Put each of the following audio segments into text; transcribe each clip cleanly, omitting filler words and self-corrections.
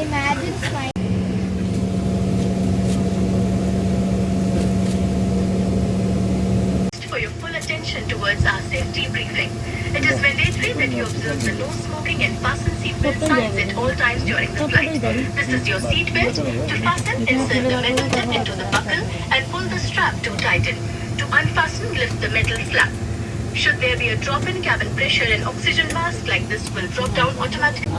Imagine smile. For your full attention towards our safety briefing. It is mandatory that you observe the no smoking and fasten seatbelt signs at all times during the flight. This is your seatbelt. To fasten, insert the metal tip into the buckle and pull the strap to tighten. To unfasten, lift the metal flap. Should there be a drop in cabin pressure, an oxygen mask like this will drop down automatically.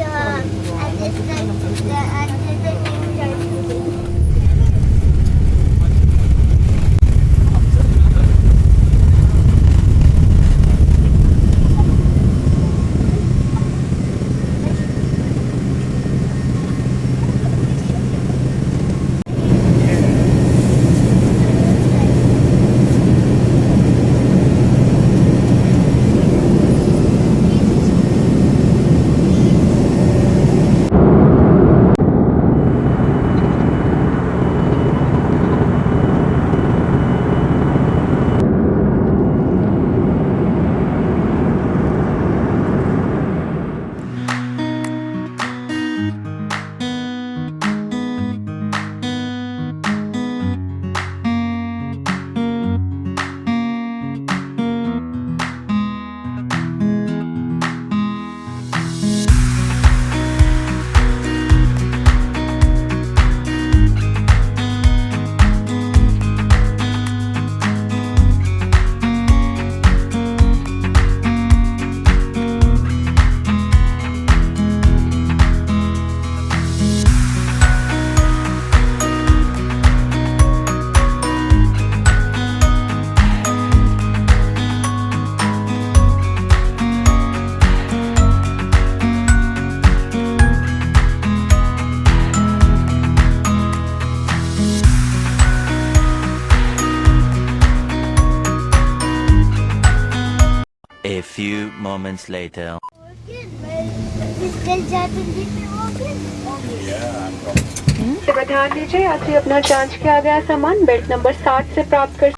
A few moments later. ध्यान दीजिए, यात्री अपना जांच किया गया सामान belt number 60 से प्राप्त कर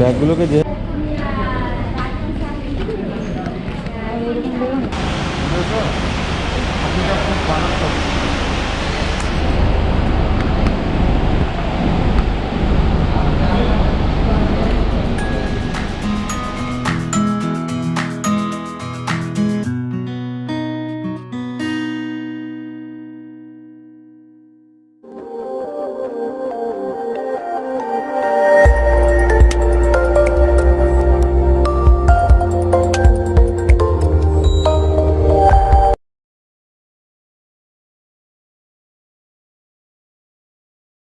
ব্যাগগুলোকে